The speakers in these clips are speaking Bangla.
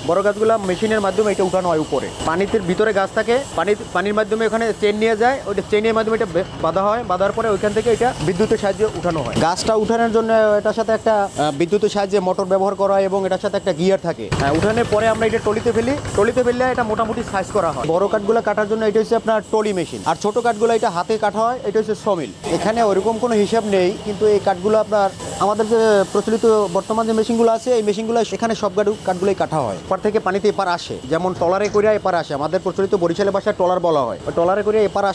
বড় গাছগুলো মেশিনের মাধ্যমে এটা উঠানো হয় উপরে। পানিতে ভিতরে গাছ থাকে, পানির মাধ্যমে ওখানে চেন নিয়ে যায়, ওইটা চেনের মাধ্যমে এটা বাঁধা হয়, বাঁধার পরে ওইখান থেকে এটা বিদ্যুতের সাহায্যে উঠানো হয়। গাছটা উঠানোর জন্য এটার সাথে একটা বিদ্যুতের সাহায্যে মোটর ব্যবহার করা হয় এবং এটার সাথে একটা গিয়ার থাকে। উঠানোর পরে আমরা এটা টলিতে ফেললে এটা মোটামুটি সাইজ করা হয়। বড় কাঠগুলো কাটার জন্য এটা হচ্ছে আপনার টলি মেশিন, আর ছোট কাঠগুলো এটা হাতে কাটা হয়, এটা হচ্ছে সমিল। এখানে ওইরকম কোনো হিসাব নেই, কিন্তু এই কাঠগুলো আপনার আমাদের যে প্রচলিত বর্তমান যে মেশিনগুলো আছে, এই মেশিনগুলো এখানে সব কাঠগুলোই কাটা হয়। এপার থেকে পানিতে এপার আসে, যেমন টলারে করে এপার আসে, আমাদের প্রচলিত বরিশালের ভাষায় টলার বলা হয়। ওই টলারে করে এপার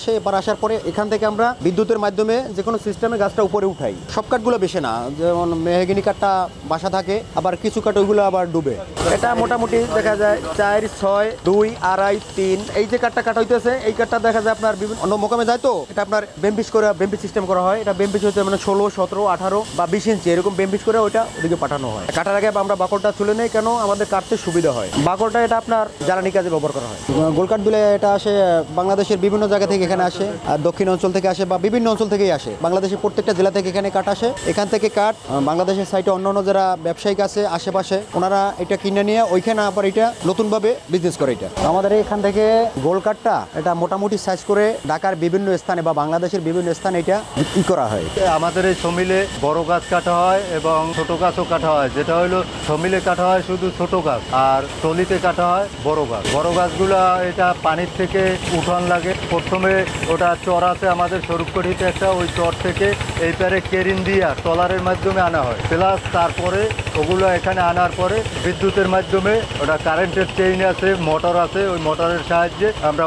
আসার পরে এখান থেকে আমরা বিদ্যুতের মাধ্যমে যে কোনো সিস্টেমে গাছটা উপরে উঠাই। সব কাঠগুলো বেশি না, যেমন মেহগিনি কাঠটা বাসা থাকে, আবার কিছু কাঠ ওইগুলো আবার ডুবে। এটা মোটামুটি দেখা যায় 4, 6, 2, 2.5, 3। এই যে কাঠটা কাটা হইতেছে, এই কাঠটা দেখা যায় আপনার বিভিন্ন অন্য মোকামে যায়, তো এটা আপনার বেম্পিস সিস্টেম করা হয়। এটা বেম্পিস হচ্ছে মানে 16, 17, 18 বা 20 ইঞ্চি এরকম বেম্পিস করে ওইটা ওদিকে পাঠানো হয়। কাটার আগে আমরা বাকলটা তুলে নেই, কেন আমাদের কাটতে সুবিধা হয়। বাকলটা এটা আপনার জ্বালানি কাজে ব্যবহার করা হয়। গোলকাঠ দিলে এটা আসে বাংলাদেশের বিভিন্ন জায়গা থেকে এখানে আসে, আর দক্ষিণ অঞ্চল থেকে আসে বা বিভিন্ন অঞ্চল থেকেই আসে। বাংলাদেশের প্রত্যেকটা জেলা থেকে এখানে কাঠ আসে। এখান থেকে কাঠ বাংলাদেশের সাইডে অন্যান্য যারা ব্যবসায়িক আছে আশেপাশে, ওনারা এটা কিনে নিয়ে ওইখানে আবার এটা নতুনভাবে বিজনেস করে। এটা আমাদের এখান থেকে গোলকাঠটা এটা মোটামুটি সাইজ করে ঢাকার বিভিন্ন স্থানে বা বাংলাদেশের বিভিন্ন স্থানে এটা বিক্রি করা হয়। আমাদের এই সমিলে বড় গাছ কাটা হয় এবং ছোট গাছও কাটা হয়। যেটা হলো সমিলে কাটা হয় শুধু ছোট গাছ, আর টলিতে কাটা হয় বড় গাছ। বড় গাছগুলো এটা পানির থেকে উঠান লাগে। প্রথমে ওটা চর আছে আমাদের স্বরূপকঠিতে একটা, ওই চর থেকে এই পারে কেরিন দিয়া ট্রলারের মাধ্যমে আনা হয়। প্লাস তারপরে ওগুলো এখানে আনার পরে বিদ্যুতের মাধ্যমে ওটা কারেন্টের চেইন আছে, মোটর আছে, ওই মোটরের সাহায্যে আমরা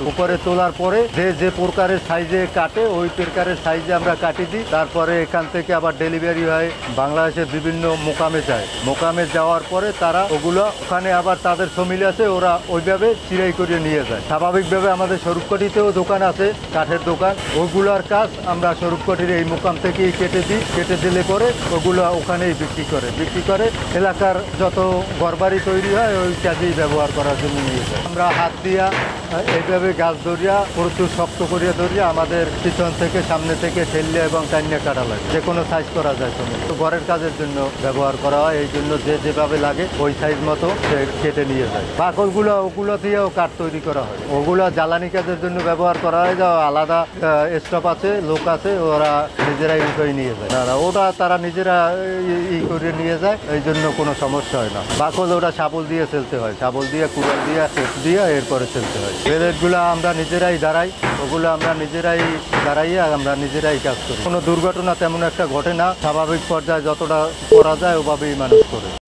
উপরে তোলার পরে যে প্রকারের সাইজে কাটে ওই প্রকারের সাইজে আমরা কাটি দিই। তারপরে এখান থেকে আবার ডেলিভারি হয় বাংলাদেশের বিভিন্ন মোকামে যায়। মোকামে যাওয়ার পরে তারা ওগুলো ওখানে আবার তাদের সমিল আছে, ওরা ওইভাবে চিরাই করে নিয়ে যায়। স্বাভাবিকভাবে আমাদের স্বরূপকঠিতেও দোকান আছে, কাঠের দোকান। ওগুলোর কাজ আমরা স্বরূপকঠির এই মোকাম থেকেই কেটে দিই। কেটে দিলে পরে ওগুলো ওখানেই বিক্রি করে এলাকার যত ঘরবাড়ি তৈরি হয় ওই কাজেই ব্যবহার করার জন্য নিয়ে যায়। আমরা হাত দিয়া এইভাবে গাছ ধরিয়া প্রচুর শক্ত করিয়া ধরিয়া আমাদের পিছন থেকে সামনে থেকে ঠেললে এবং টাইনে কাটা লাগে। যে কোনো সাইজ করা যায়। তো ঘরের কাজের জন্য ব্যবহার করা হয়, এই জন্য যেভাবে লাগে ওই সাইজ মতো সে কেটে নিয়ে যায়। ওগুলো দিয়েও কাঠ তৈরি করা হয়। ওগুলো জ্বালানি কাজের জন্য ব্যবহার করা হয়। যা আলাদা স্টাফ আছে, লোক আছে, ওরা নিজেরাই উঠে নিয়ে যায়। তারা নিজেরা করে নিয়ে যায়, এই জন্য কোনো সমস্যা হয় না। বাকল ওটা শাবল দিয়ে ফেলতে হয়, শাবল দিয়ে কুড়াল দিয়ে এরপরে ফেলতে হয়। প্লেটগুলো আমরা নিজেরাই দাঁড়াই, ওগুলো আমরা নিজেরাই দাঁড়াইয়ে আমরা নিজেরাই কাজ করি। কোনো দুর্ঘটনা তেমন একটা ঘটে না। স্বাভাবিক পর্যায়ে যতটা করা যায় ওভাবেই মানুষ করে।